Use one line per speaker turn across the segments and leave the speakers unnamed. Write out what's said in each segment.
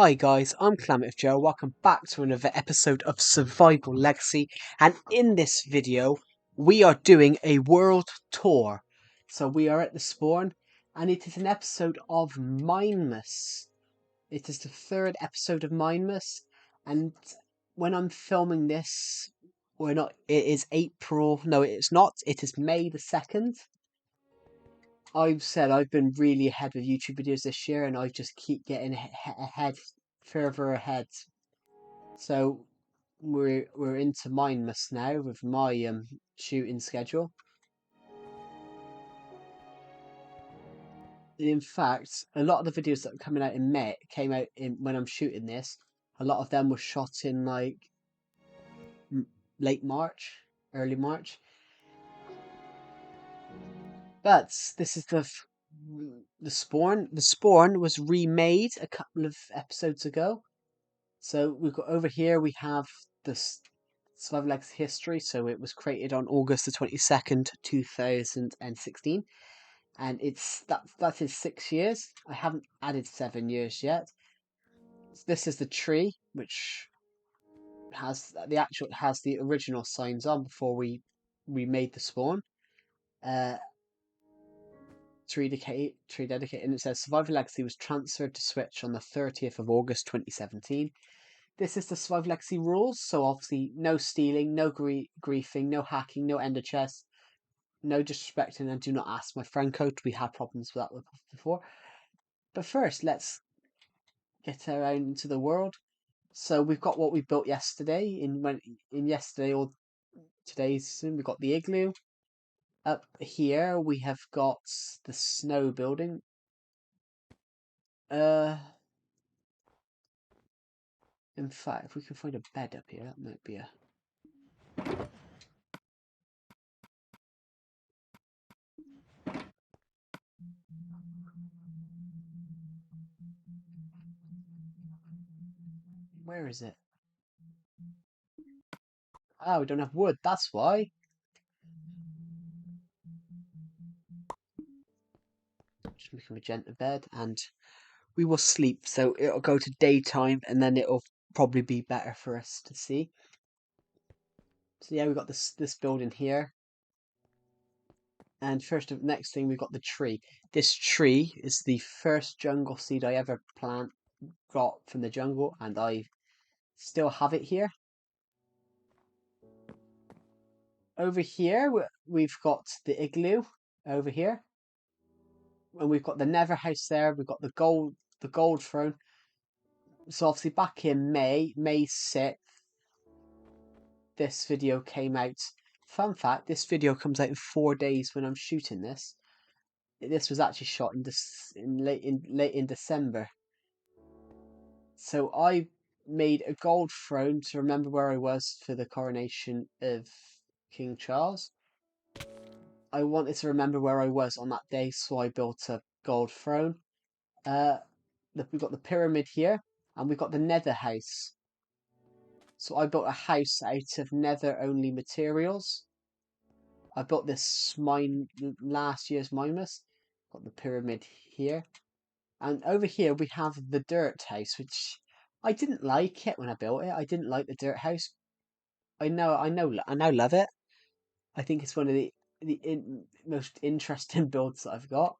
Hi guys, I'm Klamath Joe. Welcome back to another episode of Survival Legacy, and in this video we are doing a world tour. So we are at the spawn, and it is an episode of Minemas. It is the third episode of Minemas, and when I'm filming this, we're not. It is April. No, it's not. It is May the 2nd. I've said I've been really ahead with YouTube videos this year, and I just keep getting ahead, further ahead. So we're into Minemas now with my shooting schedule. In fact, a lot of the videos that are coming out in May came out in when I'm shooting this. A lot of them were shot in like late March, early March. But this is the spawn. The spawn was remade a couple of episodes ago. So we've got over here we have the Survival Legacy history. So it was created on August the 22nd, 2016, and that is 6 years. I haven't added 7 years yet. This is the tree, which has the original signs on before we made the spawn. Tree dedicated, and it says Survival Legacy was transferred to Switch on the 30th of August 2017. This is the Survival Legacy rules, so obviously no stealing, no griefing, no hacking, no ender chests, no disrespecting, and do not ask my friend code. We had problems with that before. But first, let's get around into the world. So we've got what we built yesterday. In yesterday or today's, we got the igloo. Up here we have got the snow building. In fact, if we can find a bed up here, that might be a... Where is it? Ah, we don't have wood, that's why. Just make a magenta bed, and we will sleep. So it'll go to daytime, and then it'll probably be better for us to see. So yeah, we've got this building here. And next thing, we've got the tree. This tree is the first jungle seed I ever got from the jungle, and I still have it here. Over here, we've got the igloo over here, and we've got the Nether house there. We've got the gold throne. So obviously, back in May 6th, this video came out. Fun fact: this video comes out in 4 days when I'm shooting this. This was actually shot late in December. So I made a gold throne to remember where I was for the coronation of King Charles. I wanted to remember where I was on that day, so I built a gold throne. We've got the pyramid here, and we've got the Nether house. So I built a house out of Nether-only materials. I built this last year's Minemas. Got the pyramid here. And over here we have the dirt house, which I didn't like it when I built it. I didn't like the dirt house. I now love it. I think it's one of the most interesting builds that I've got.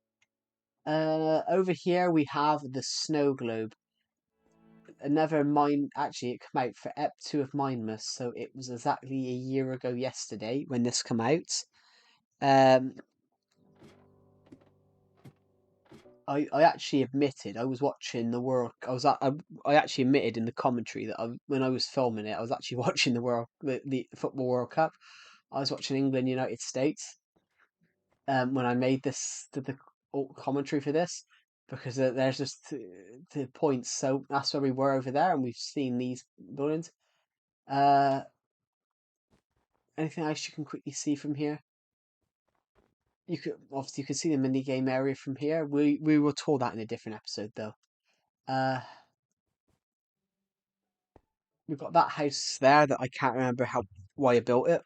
Over here we have the snow globe. Another actually it came out for Ep 2 of Minemas, so it was exactly a year ago yesterday when this came out. I actually admitted I was watching the World. I actually admitted in the commentary that when I was filming it, I was actually watching the Football World Cup. I was watching England United States. When I made the commentary for this, because there's just the points. So that's where we were over there, and we've seen these buildings. Anything else you can quickly see from here? You can see the mini game area from here. We will tour that in a different episode though. We've got that house there that I can't remember why I built it.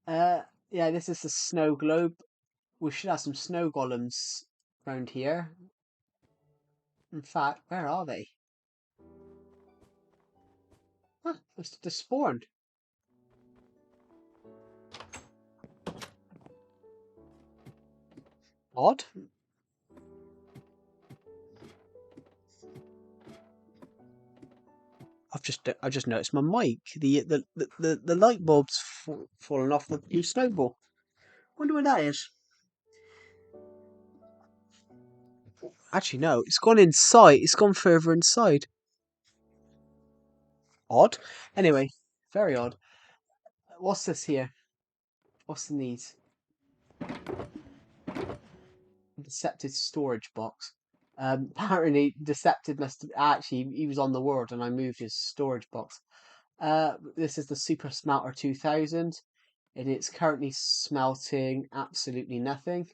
Yeah, this is the snow globe. We should have some snow golems around here. In fact, where are they? Must have despawned. Odd. I just noticed my mic. The light bulb's fallen off the blue snowball. Wonder what that is. Actually, no. It's gone inside. It's gone further inside. Odd. Anyway, very odd. What's this here? What's in these? Decepted storage box. Apparently, Decepted must have actually he was on the world, and I moved his storage box. This is the Super Smelter 2000, and it's currently smelting absolutely nothing.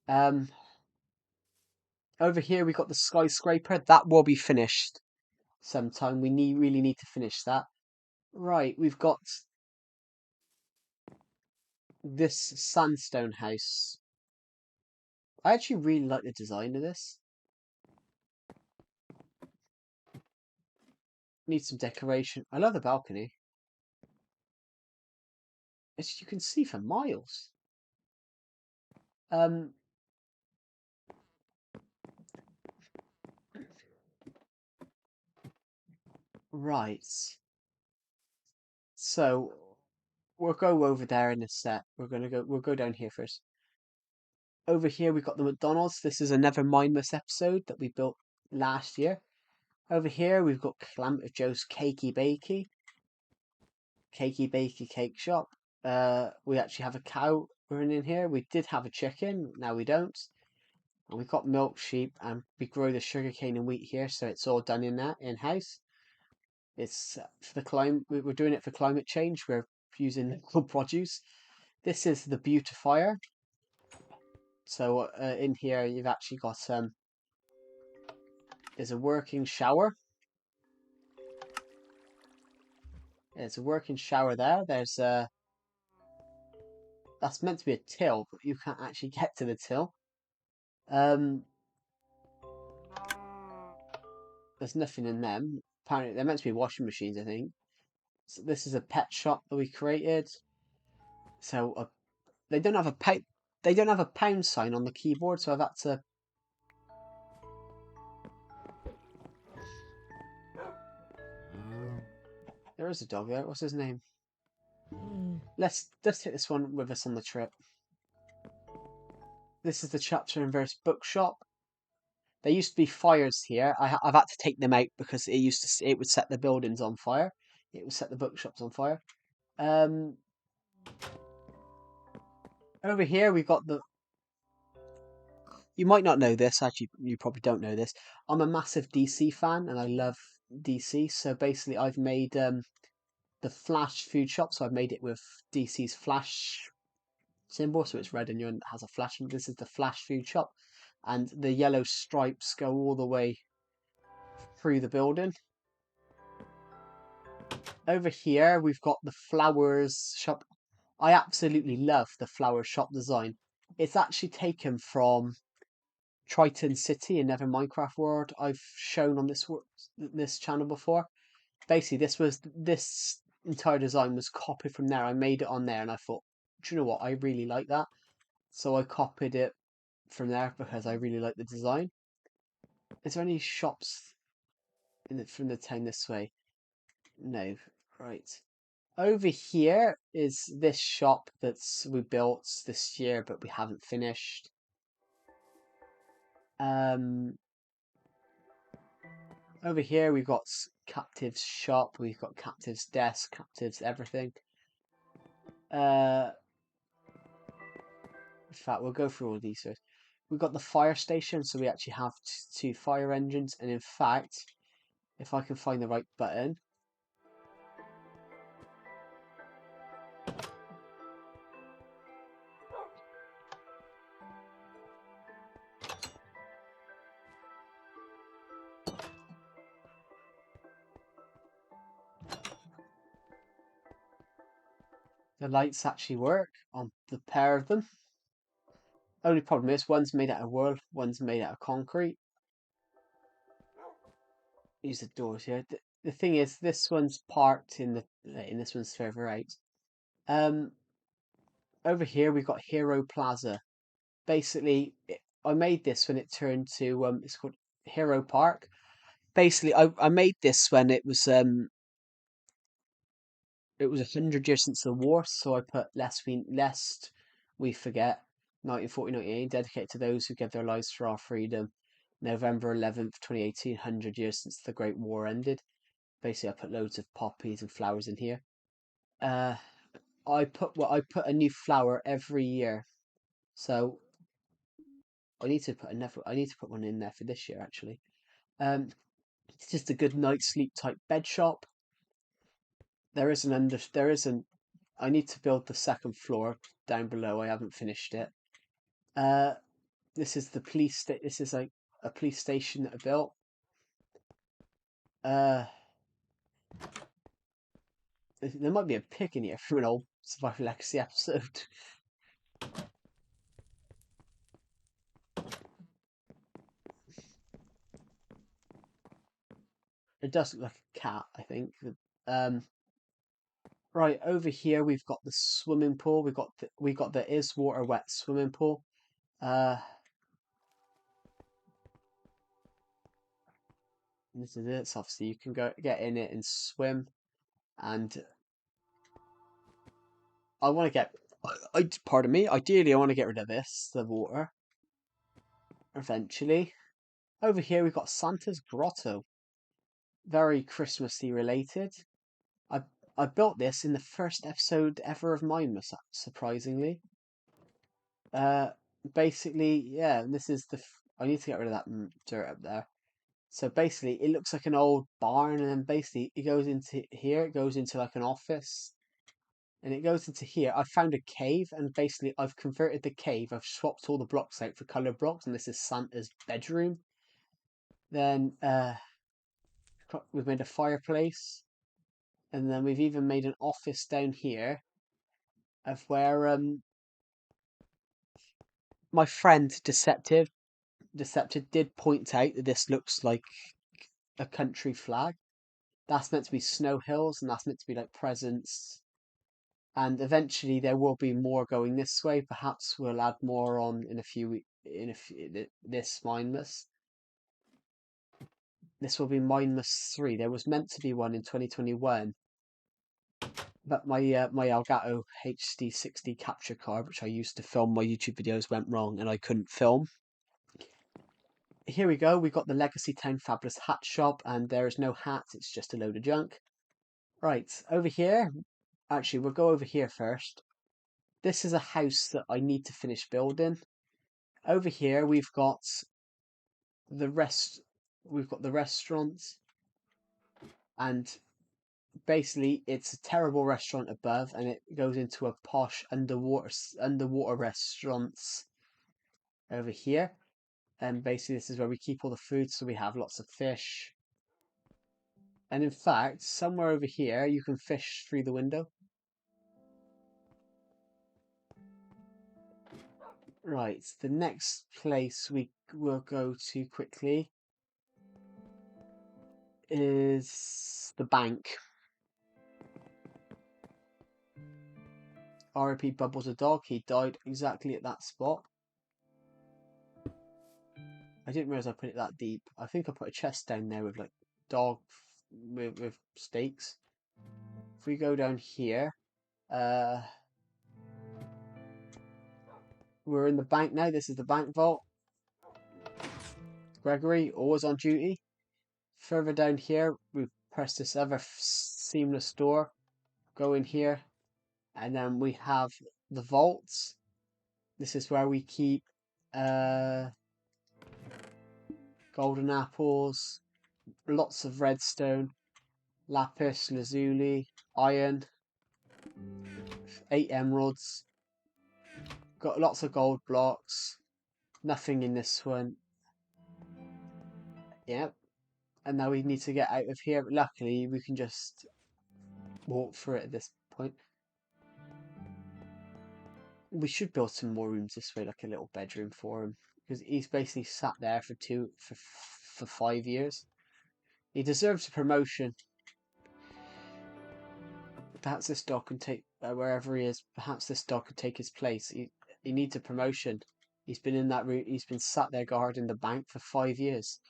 Over here we got the skyscraper that will be finished sometime. We really need to finish that. Right, we've got this sandstone house. I actually really like the design of this. Needs some decoration. I love the balcony. As you can see for miles. Right. So we'll go over there in a sec. We'll go down here first. Over here we've got the McDonald's. This is another mindless episode that we built last year. Over here we've got Calamity Joe's Cakey Bakey. Cakey Bakey Cake Shop. We actually have a cow running in here. We did have a chicken, now we don't. And we've got milk, sheep, and we grow the sugarcane and wheat here, so it's all done in house. It's for the climate. We're doing it for climate change. We're using local produce. This is the beautifier. So in here you've actually got there's a working shower. There's a working shower there. There's that's meant to be a till, but you can't actually get to the till. There's nothing in them. Apparently they're meant to be washing machines, I think. So this is a pet shop that we created. So they don't have a pound sign on the keyboard, so I've had to. There is a dog there. What's his name? Let's take this one with us on the trip. This is the chapter and verse bookshop. There used to be fires here. I've had to take them out because it would set the buildings on fire. It would set the bookshops on fire. Over here we've got the. You might not know this. Actually, you probably don't know this. I'm a massive DC fan, and I love DC. So basically, I've made the Flash food shop. So I've made it with DC's Flash symbol, so it's red and it has a flash. And this is the Flash food shop, and the yellow stripes go all the way through the building. Over here we've got the flowers shop. I absolutely love the flower shop design. It's actually taken from Triton City in Never Minecraft World I've shown on this channel before. Basically, this entire design was copied from there. I made it on there, and I thought, do you know what? I really like that, so I copied it from there because I really like the design. Is there any shops from the town this way? No. Right. Over here is this shop we built this year, but we haven't finished. Over here we've got Captive's shop, we've got Captive's desk, Captive's everything. In fact, we'll go through all these first. We've got the fire station, so we actually have two fire engines, and in fact, if I can find the right button. The lights actually work on the pair of them. Only problem is one's made out of wood, one's made out of concrete. Use the doors here. the thing is, this one's parked in this one's further out. Um, Over here we've got Hero Plaza. Basically, I made this when it turned to it's called Hero Park. Basically, I made this when it was 100 years since the war, so I put lest we forget 1940-1988, dedicated to those who gave their lives for our freedom. November 11th, 2018, 100 years since the Great War ended. Basically, I put loads of poppies and flowers in here. Uh, I put a new flower every year, so I need to put one in there for this year actually. It's just a good night's sleep type bed shop. There isn't. I need to build the second floor down below. I haven't finished it. Uh, this is the This is like a police station that I built. Uh, there might be a pig in here from an old Survival Legacy episode. It does look like a cat, I think. Um, right over here we've got the swimming pool. We got the Is Water Wet swimming pool. This is it. So obviously you can go get in it and swim. And I want to get. Pardon me. Ideally, I want to get rid of the water, eventually. Over here we've got Santa's Grotto. Very Christmassy related. I I built this in the first episode ever of Mindless, surprisingly. Uh, Basically, yeah. This is I need to get rid of that dirt up there. So basically, it looks like an old barn, and then basically it goes into here. It goes into like an office, and it goes into here. I found a cave, and basically I've converted the cave. I've swapped all the blocks out for color blocks, and this is Santa's bedroom. Then we've made a fireplace, and then we've even made an office down here of where my friend Deceptive did point out that this looks like a country flag. That's meant to be Snow Hills, and that's meant to be like presents. And eventually there will be more going this way. Perhaps we'll add more on in a few this Mindless. This will be Mindless 3. There was meant to be one in 2021, but my Elgato HD60 capture card, which I used to film my YouTube videos, went wrong and I couldn't film. Here we go. We got the Legacy Town Fabulous Hat Shop, and there is no hat. It's just a load of junk. Right, over here. Actually, we'll go over here first. This is a house that I need to finish building. Over here the rest we've got the restaurants, and basically it's a terrible restaurant above, and it goes into a posh underwater restaurants over here. And basically this is where we keep all the food, so we have lots of fish. And in fact, somewhere over here you can fish through the window. Right, the next place we will go to quickly is the bank. R.I.P. Bubbles the dog. He died exactly at that spot. I didn't realize I put it that deep. I think I put a chest down there with like dog with stakes. If we go down here, we're in the bank now. This is the bank vault. Gregory, always on duty. Further down here, we press this other seamless door. Go in here, and then we have the vaults. This is where we keep golden apples, lots of redstone, lapis lazuli, iron, 8 emeralds. Got lots of gold blocks. Nothing in this one. Yep. And now we need to get out of here. But luckily, we can just walk through it at this point. We should build some more rooms this way, like a little bedroom for him, because he's basically sat there for 5 years. He deserves a promotion. Perhaps this dog can take wherever he is. Perhaps this dog could take his place. He needs a promotion. He's been in that route. He's been sat there guarding the bank for 5 years.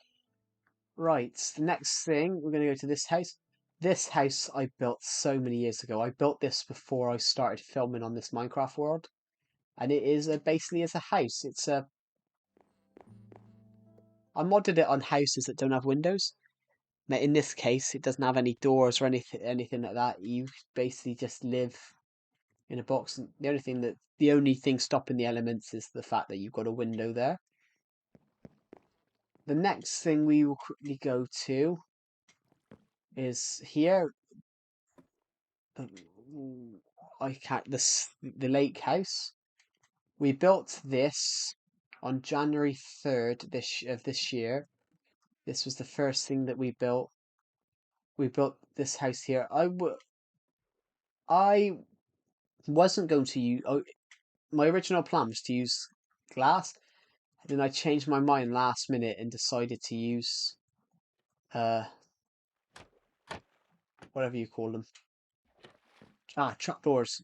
Right. The next thing we're going to go to this house. This house I built so many years ago. I built this before I started filming on this Minecraft world, and it is basically as a house. I modded it on houses that don't have windows. Now, in this case, it doesn't have any doors or anything like that. You basically just live in a box. And the only thing stopping the elements is the fact that you've got a window there. The next thing we will quickly go to is here. The lake house. We built this on January 3rd of this year. This was the first thing that we built. We built this house here. I wasn't going to use. My original plan was to use glass. Then I changed my mind last minute and decided to use whatever you call them. Trapdoors.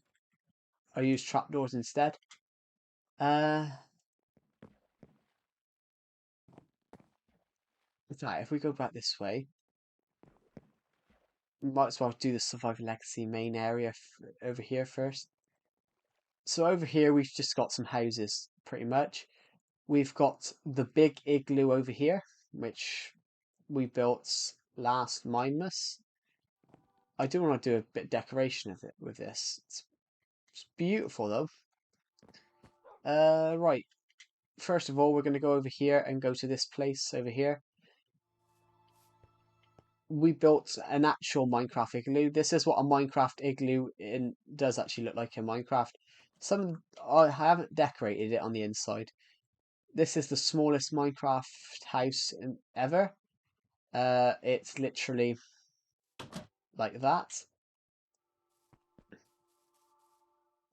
I used trapdoors instead. If we go back this way, we might as well do the Survival Legacy main area over here first. So over here we've just got some houses, pretty much. We've got the big igloo over here, which we built last Minemas. I do want to do a bit of decoration of it with this. It's beautiful though. Right. First of all, we're going to go over here and go to this place over here. We built an actual Minecraft igloo. This is what a Minecraft igloo does actually look like in Minecraft. I haven't decorated it on the inside. This is the smallest Minecraft house ever. It's literally like that.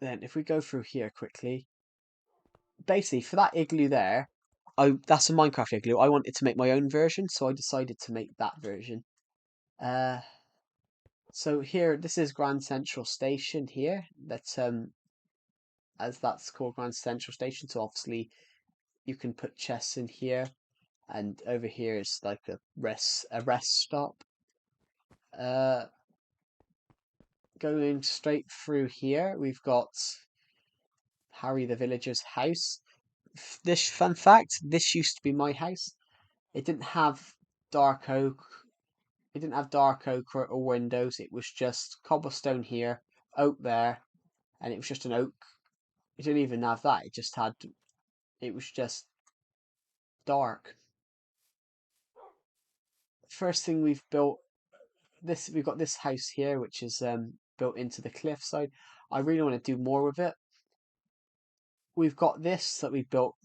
Then if we go through here quickly, basically for that igloo there, that's a Minecraft igloo. I wanted to make my own version, so I decided to make that version. So here, this is Grand Central Station here. As that's called Grand Central Station. So obviously you can put chests in here, and over here is like a rest stop. Going straight through here, we've got Harry the Villager's house. This fun fact: this used to be my house. It didn't have dark oak. It didn't have dark oak or windows. It was just cobblestone here, oak there, and it was just an oak. It didn't even have that. It was just dark. First thing we've got this house here, which is built into the cliffside. I really want to do more with it. We've got this that we built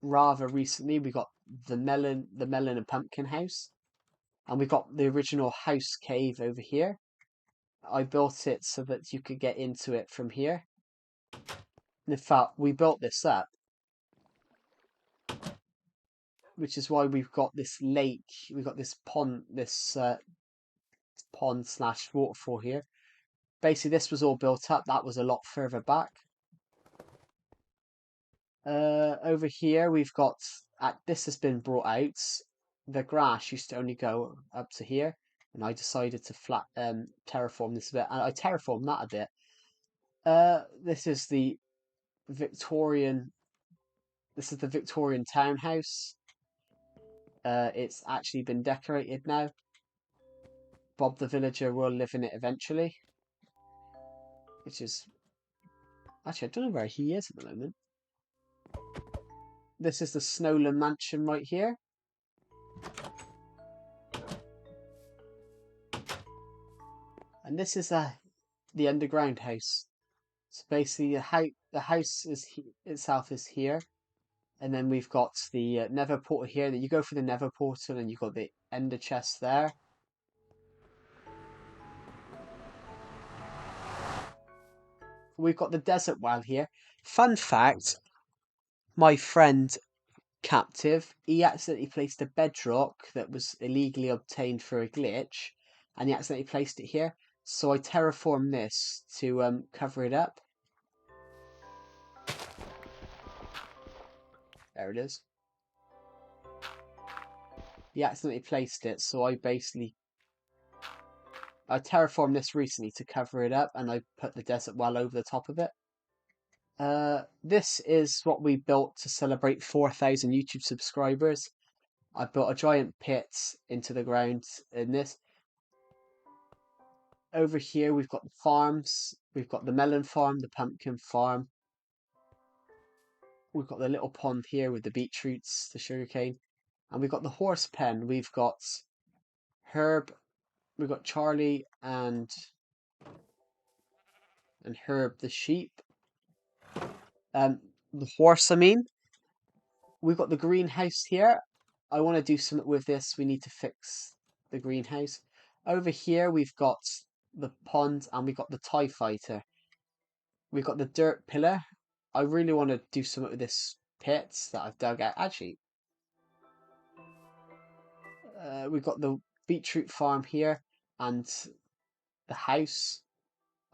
rather recently. We got the melon and pumpkin house, and we got the original house cave over here. I built it so that you could get into it from here. And in fact, we built this up, which is why we've got this lake. We've got this pond, pond / waterfall here. Basically, this was all built up. That was a lot further back. Over here, we've got this has been brought out. The grass used to only go up to here, and I decided to terraform this a bit, and I terraformed that a bit. This is the Victorian. This is the Victorian townhouse. It's actually been decorated now. Bob the Villager will live in it eventually. Which is actually, I don't know where he is at the moment. This is the Snowland Mansion right here. And this is the underground house. So basically, the house itself is here, and then we've got the Nether portal here. That you go through the Nether portal, and you've got the Ender chest there. We've got the desert well here. Fun fact: my friend Captive, he accidentally placed a bedrock that was illegally obtained for a glitch, and he accidentally placed it here. So I terraformed this to cover it up. There it is. He accidentally placed it, so I terraformed this recently to cover it up, and I put the desert well over the top of it. This is what we built to celebrate 4,000 YouTube subscribers. I built a giant pit into the ground in this. Over here we've got the farms. We've got the melon farm, the pumpkin farm. We've got the little pond here with the beetroots, the sugarcane. And we've got the horse pen. We've got Herb, we've got Charlie and Herb the sheep. The horse, I mean. We've got the greenhouse here. I want to do something with this. We need to fix the greenhouse. Over here we've got the pond and we've got the TIE fighter. We've got the dirt pillar. I really want to do something with this pit that I've dug out. Actually, we've got the beetroot farm here and the house.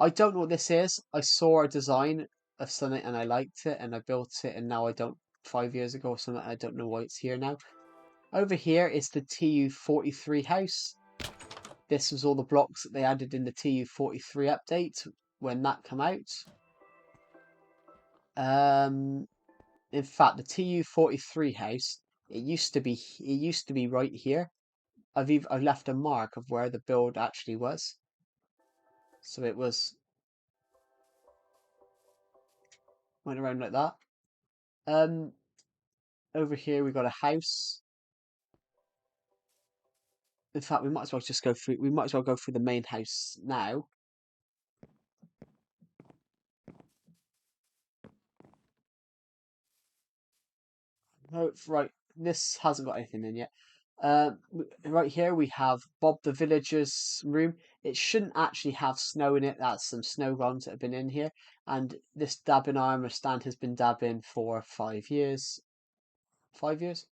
I don't know what this is. I saw a design of something and I liked it and I built it, and now I don't, 5 years ago or something, I don't know why it's here now. Over here is the TU43 house. This was all the blocks that they added in the TU43 update when that came out. In fact, the TU43 house, it used to be right here. I've left a mark of where the build actually was. So it went around like that. Over here we got a house. In fact, we might as well just go through. We might as well go through the main house now. Oh, right, this hasn't got anything in yet. Right here we have Bob the Villager's room. It shouldn't actually have snow in it. That's some snow golems that have been in here. And this dabbing armor stand has been dabbing for 5 years. 5 years?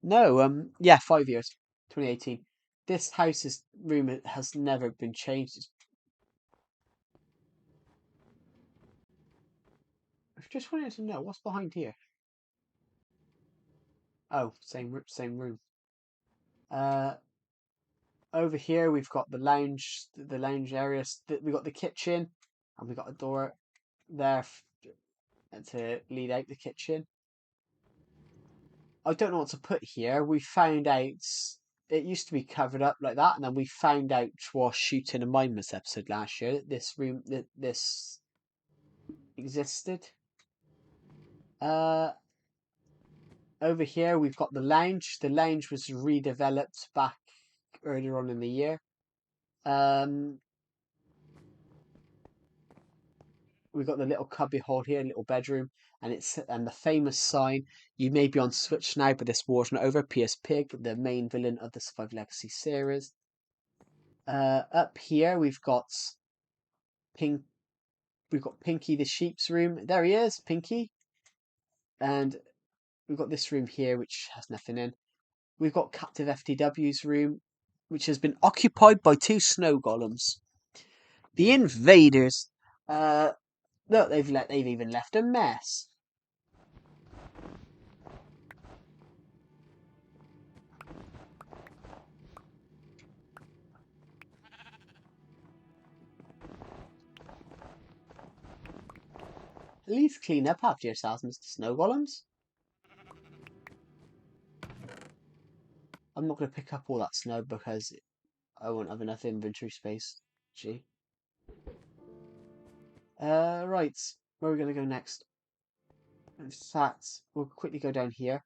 No, yeah, 5 years. 2018. This house's room has never been changed. I just wanted to know what's behind here. Oh, same room. Over here we've got the lounge area. We've got the kitchen, and we've got a door there to lead out the kitchen. I don't know what to put here. We found out it used to be covered up like that, and then we found out while shooting a Mindless episode last year that this existed. Over here we've got the lounge. The lounge was redeveloped back earlier on in the year. We've got the little cubby hole here, little bedroom, and the famous sign. You may be on Switch now, but this war's not over. P.S. Pig, the main villain of the Survive Legacy series. Up here we've got Pink. We've got Pinky the sheep's room. There he is, Pinky. And we've got this room here, which has nothing in. We've got Captive FTW's room, which has been occupied by 2 snow golems. The invaders. Look, they've even left a mess. At least clean up after yourselves, Mr. Snow Golems. I'm not going to pick up all that snow because I won't have enough inventory space. Gee. Right. Where are we going to go next? In fact, we'll quickly go down here.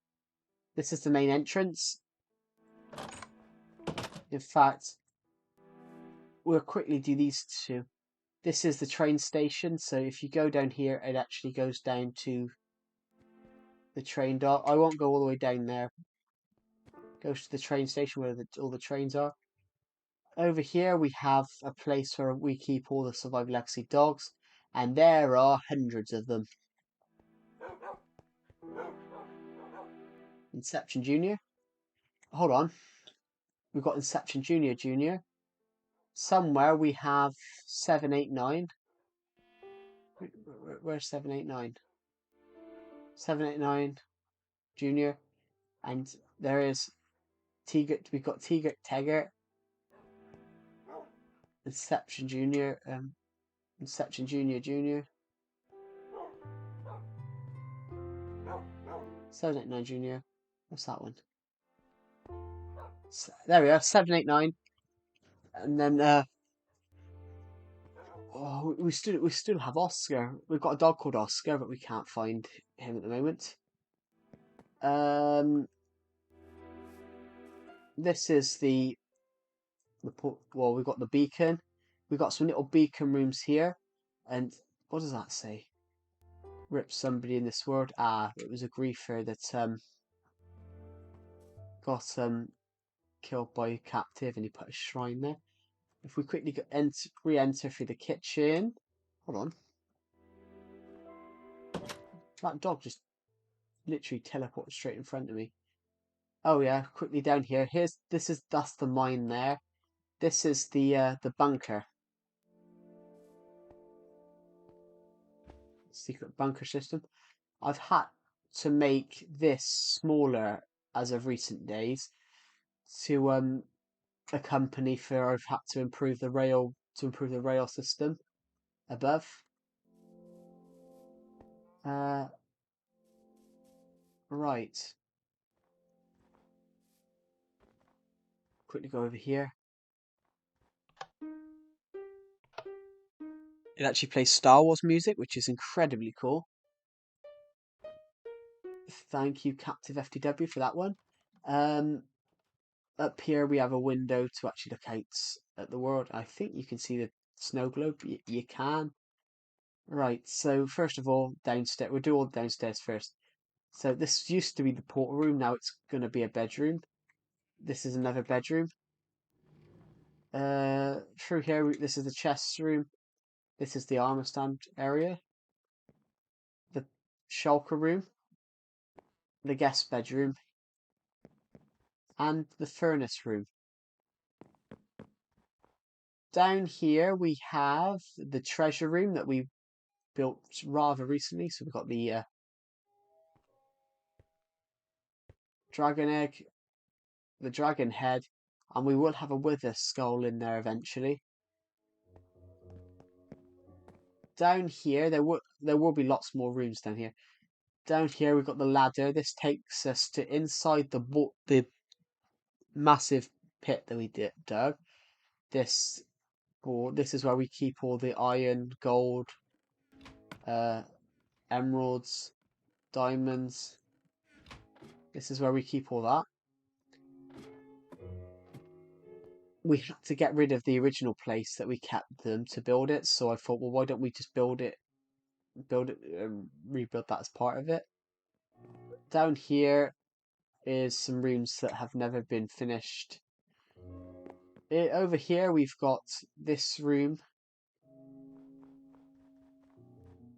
This is the main entrance. In fact, we'll quickly do these two. This is the train station, so if you go down here, it actually goes down to the train dock. I won't go all the way down there. Goes to the train station where all the trains are. Over here we have a place where we keep all the Survive Legacy dogs, and there are hundreds of them. Inception Jr. Hold on. We've got Inception Jr. somewhere we have 789. Where's 789? 789 Junior, and there is Teegert. We've got Teegert Teggert, Inception Junior, Inception Junior, 789 Junior. What's that one? So, there we are, 789, and then oh, we still have Oscar. We've got a dog called Oscar, but we can't find him at the moment. This is the well, we've got the beacon. We've got some little beacon rooms here, and what does that say? Rip somebody in this world. Ah, it was a griefer that got killed by a captive, and he put a shrine there. If we quickly re-enter through the kitchen. Hold on. That dog just literally teleported straight in front of me. Oh yeah, quickly down here. That's the mine there. This is the bunker. Secret bunker system. I've had to make this smaller as of recent days to accompany for I've had to improve the rail system above. Right. Quickly go over here. It actually plays Star Wars music, which is incredibly cool. Thank you, Captive FTW, for that one. Up here we have a window to actually look out at the world. I think you can see the snow globe. You can. Right, so first of all, downstairs. We'll do all the downstairs first. So this used to be the portal room. Now it's going to be a bedroom. This is another bedroom. Through here, this is the chest room. This is the armor stand area. The shulker room. The guest bedroom. And the furnace room. Down here we have the treasure room that we built rather recently. So we've got the dragon egg, the dragon head, and we will have a wither skull in there eventually. Down here, there will be lots more rooms down here. Down here, we've got the ladder. This takes us to inside the massive pit that we dug. This is where we keep all the iron, gold, emeralds, diamonds. This is where we keep all that. We had to get rid of the original place that we kept them to build it, so I thought, well, why don't we just rebuild it, rebuild that as part of it. Down here is some rooms that have never been finished. Over here we've got this room.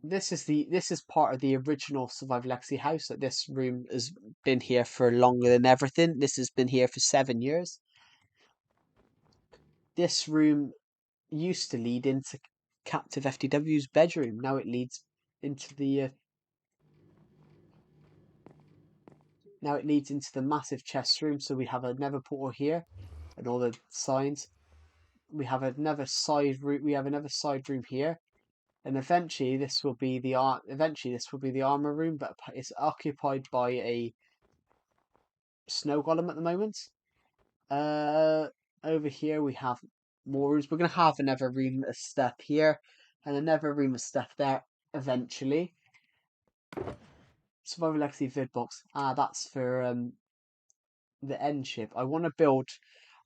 This is part of the original Survival Legacy house. That this room has been here for longer than everything. This has been here for 7 years. This room used to lead into Captive FTW's bedroom. Now it leads into the massive chest room. So we have another portal here, and all the signs. We have another side room. We have another side room here, and eventually this will be the armor room. But it's occupied by a snow golem at the moment. Over here we have more rooms. We're gonna have another room of stuff here, and another room of stuff there eventually. Survival Legacy vidbox. That's for the end ship. I want to build.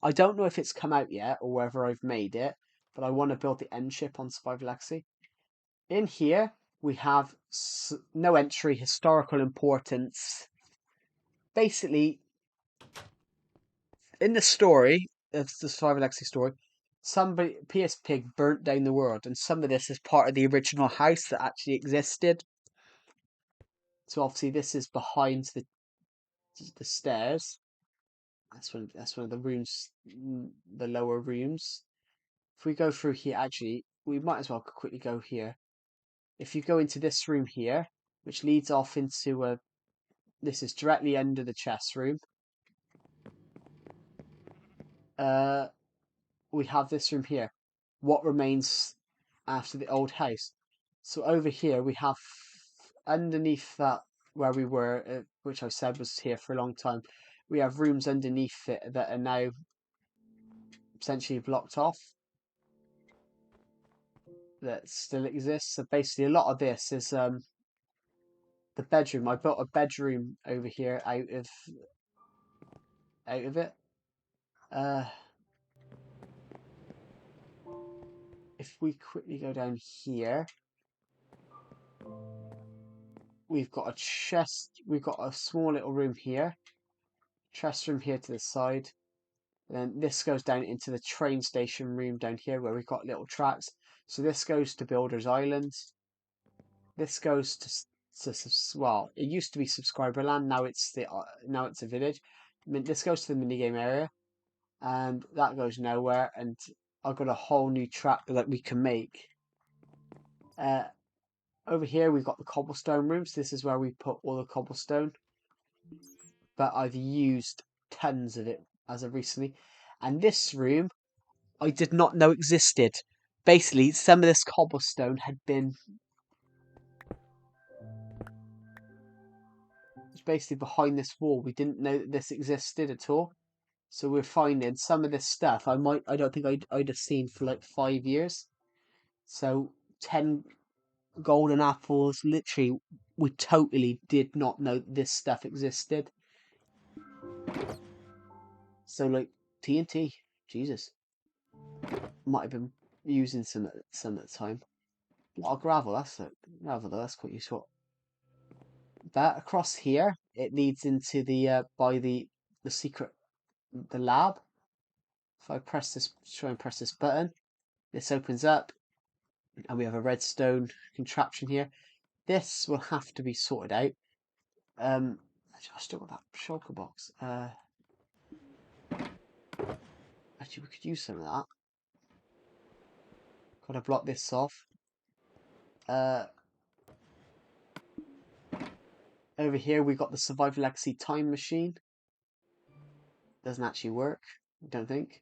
I don't know if it's come out yet or whether I've made it, but I want to build the end ship on Survival Legacy. In here we have no entry, historical importance. Basically, in the story of the Survival Legacy story, PS Pig burnt down the world, and some of this is part of the original house that actually existed. So obviously this is behind the stairs. That's one of the rooms, the lower rooms. if we go through here, actually, we might as well quickly go here. If you go into this room here, which leads off into a, this is directly under the chest room. We have this room here. What remains after the old house? So over here we have underneath that where we were, which I said was here for a long time. We have rooms underneath it that are now essentially blocked off. That still exists. So basically, a lot of this is the bedroom. I built a bedroom over here out of it. If we quickly go down here, we've got a chest. We've got a small little room here. Chest room here to the side. Then this goes down into the train station room down here where we've got little tracks. So this goes to Builder's Island. This goes to well, it used to be Subscriber Land. Now it's a village. This goes to the minigame area, and that goes nowhere. And I've got a whole new track that we can make. Over here we've got the cobblestone rooms. This is where we put all the cobblestone, but I've used tons of it as of recently. And this room I did not know existed. Basically, some of this cobblestone had been basically behind this wall. We didn't know that this existed at all. So we're finding some of this stuff I don't think I'd have seen for like 5 years. So 10 golden apples, literally, we totally did not know this stuff existed. So like TNT, Jesus, might have been using some at the time. A lot of gravel, that's quite useful. That across here, it leads into the by the secret, the lab. If I press this, try and press this button, this opens up, and we have a redstone contraption here. This will have to be sorted out. I still got that shulker box. Actually, we could use some of that. Gotta block this off. Over here we got the Survival Legacy time machine. Doesn't actually work, I don't think.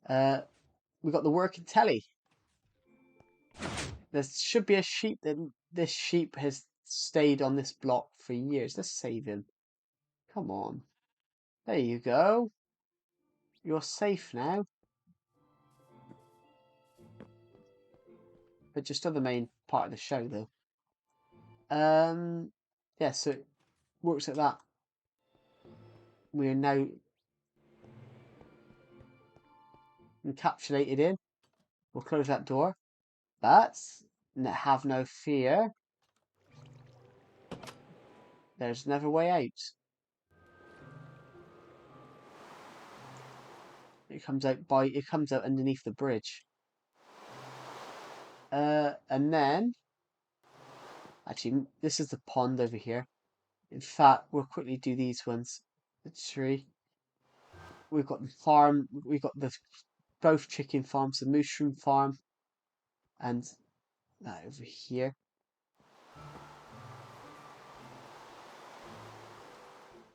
We got the working telly. There should be a sheep. This sheep has stayed on this block for years. Let's save him. Come on. There you go. You're safe now. But just on the main part of the show, though. Yeah, so it works like that. We are now encapsulated in. We'll close that door. But have no fear. There's another way out. It comes out underneath the bridge. And then actually this is the pond over here. In fact, we'll quickly do these ones. The tree. We've got the farm. We've got both chicken farms, the mushroom farm, and that over here.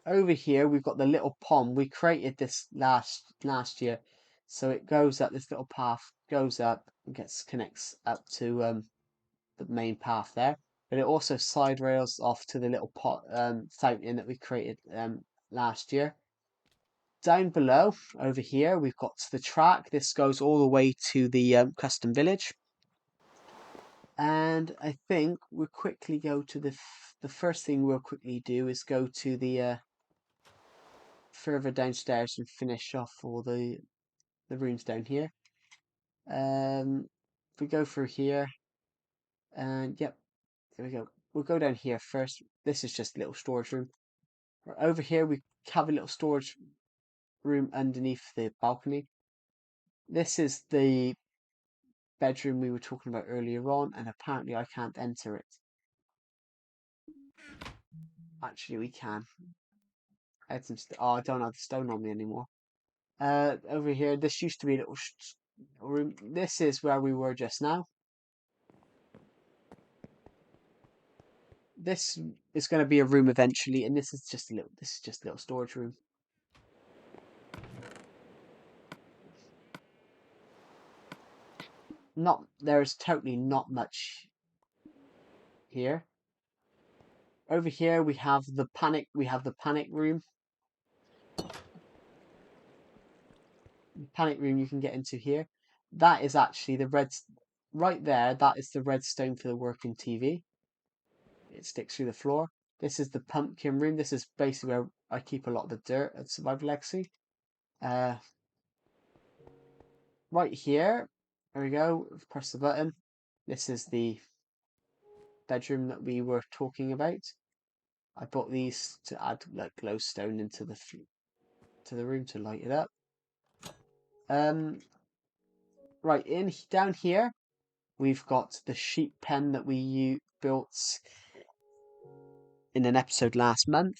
Over here, we've got the little pond. We created this last year, so it goes up. This little path goes up and connects up to the main path there. But it also side rails off to the little fountain that we created last year. Down below, over here, we've got the track. This goes all the way to the custom village. And I think we'll quickly go to the first thing we'll quickly do is go to the further downstairs and finish off all the rooms down here. If we go through here, and yep, there we go. We'll go down here first. This is just a little storage room. Over here, we have a little storage room underneath the balcony. This is the bedroom we were talking about earlier on, and apparently I can't enter it. Actually, we can. I had some. Oh, I don't have the stone on me anymore. Over here, this used to be a little room. This is where we were just now. This is going to be a room eventually, and this is just a little storage room. There's totally not much here. Over here we have the panic room. The panic room you can get into here. That is actually right there, that is the redstone for the working TV. It sticks through the floor. This is the pumpkin room. This is basically where I keep a lot of the dirt at Survival Legacy. Right here, there we go, press the button. This is the bedroom that we were talking about. I bought these to add like glowstone into the room to light it up. Right down here, we've got the sheep pen that we built in an episode last month,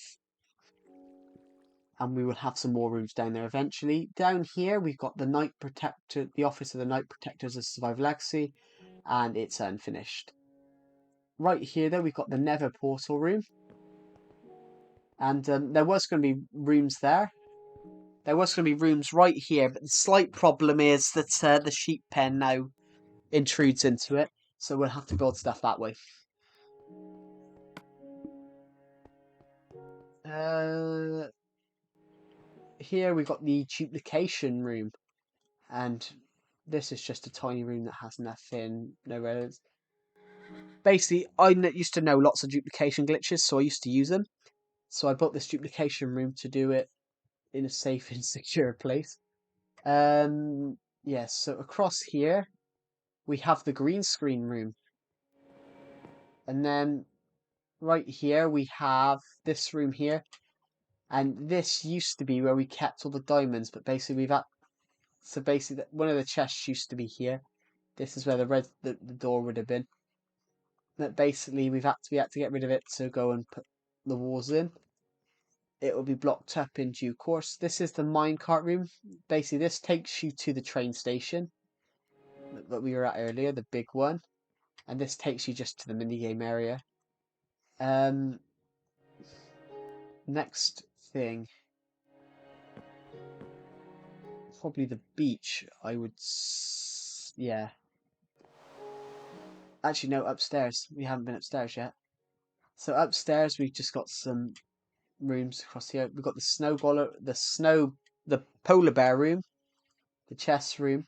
and we will have some more rooms down there eventually. Down here, we've got the Night Protector, the Office of the Night Protectors of Survival Legacy, and it's unfinished. Right here, though, we've got the Nether Portal room. And there was going to be rooms there. There was going to be rooms right here, but the slight problem is that the sheep pen now intrudes into it, so we'll have to build stuff that way. Here we've got the duplication room, and this is just a tiny room that has nothing, no relevance. Basically, I used to know lots of duplication glitches, so I used to use them. So I built this duplication room to do it in a safe and secure place. Yes, so across here we have the green screen room. And then right here we have this room here. And this used to be where we kept all the diamonds, but basically one of the chests used to be here. This is where the door would have been. But basically we had to get rid of it to go and put the walls in. It will be blocked up in due course. This is the minecart room. Basically, this takes you to the train station that we were at earlier, the big one. And this takes you just to the minigame area. Next thing. Probably the beach, yeah. Actually, no, upstairs. We haven't been upstairs yet. So upstairs, we've just got some rooms across here. We've got the polar bear room, the chest room.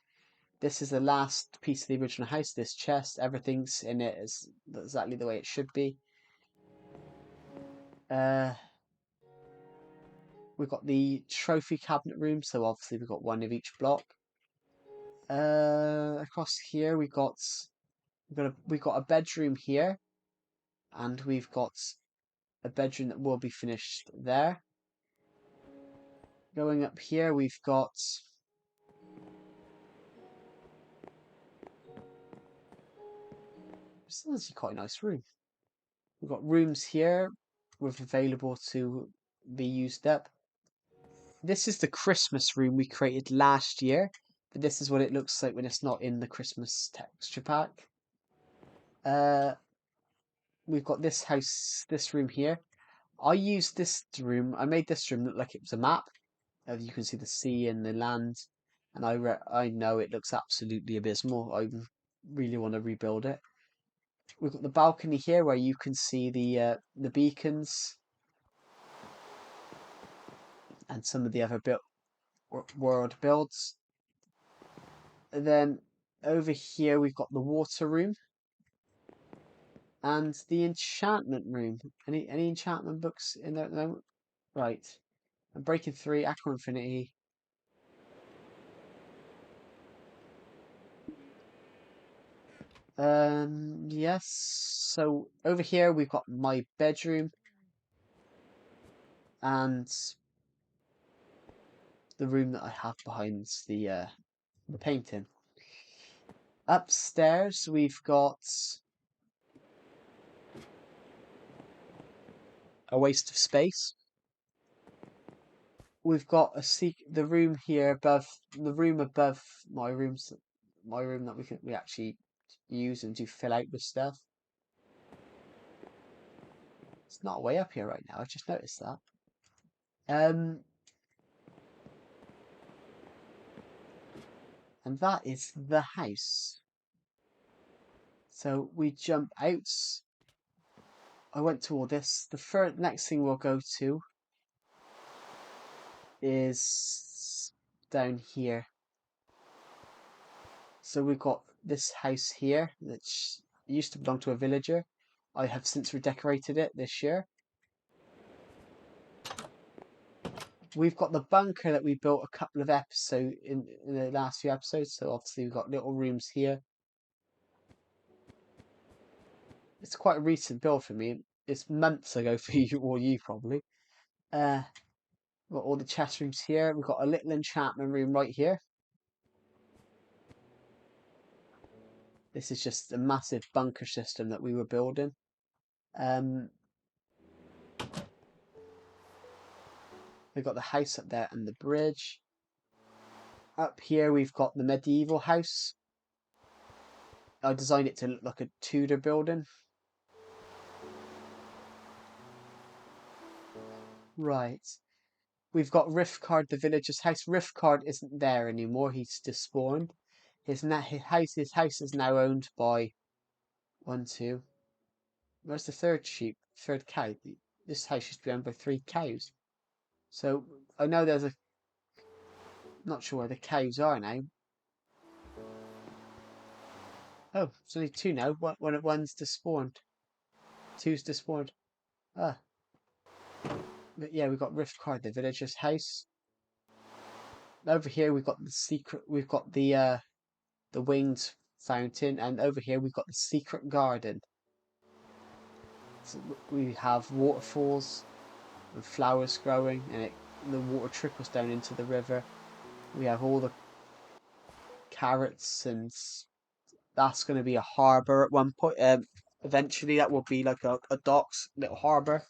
This is the last piece of the original house. This chest, everything's in it is exactly the way it should be. We've got the trophy cabinet room, so obviously we've got one of each block. Across here we've got a bedroom here, and we've got a bedroom that will be finished there. Going up here we've got this is actually quite a nice room. We've got rooms here with available to be used up. This is the Christmas room we created last year, but this is what it looks like when it's not in the Christmas texture pack. We've got this room here. I made this room look like it was a map. You can see the sea and the land, and I know it looks absolutely abysmal. I really want to rebuild it. We've got the balcony here where you can see the beacons and some of the other world builds. And then over here we've got the water room and the enchantment room. Any enchantment books in there at the moment? Right. And Breaking 3, Aqua Infinity. Yes. So over here we've got my bedroom and the room that I have behind the painting. Upstairs we've got a waste of space. we've got the room here above the room above my room that we actually use and do fill out with stuff. It's not way up here right now. I just noticed that. And that is the house. So we jump out. I went to all this. The next thing we'll go to is down here. So we've got this house here, which used to belong to a villager. I have since redecorated it this year. We've got the bunker that we built a couple of episodes in the last few episodes. So obviously we've got little rooms here. It's quite a recent build for me. It's months ago for you, or you probably. We've got all the chest rooms here. We've got a little enchantment room right here. This is just a massive bunker system that we were building. We've got the house up there and the bridge. Up here we've got the medieval house. I designed it to look like a Tudor building. Right. We've got Rifkard, the villager's house. Rifkard isn't there anymore. He's despawned. His house is now owned by one, two. Where's the third sheep? Third cow? This house used to be owned by 3 cows. So I know there's a. Not sure where the cows are now. Oh, it's only 2 now. One's despawned. 2's despawned. Ah. But yeah, we've got Rifkard, the villager's house. Over here we've got the winged fountain, and over here we've got the secret garden. So we have waterfalls and flowers growing, and the water trickles down into the river. We have all the carrots, and that's going to be a harbour at one point. Eventually that will be like a docks, little harbour.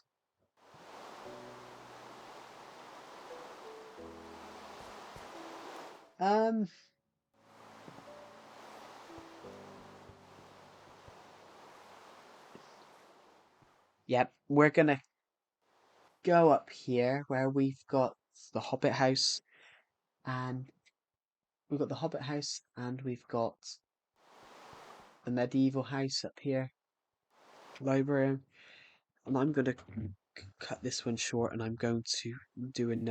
Yep, we're gonna go up here where we've got the Hobbit house, and we've got the Hobbit house, and we've got the medieval house up here, library, and I'm gonna cut this one short, and I'm going to do another.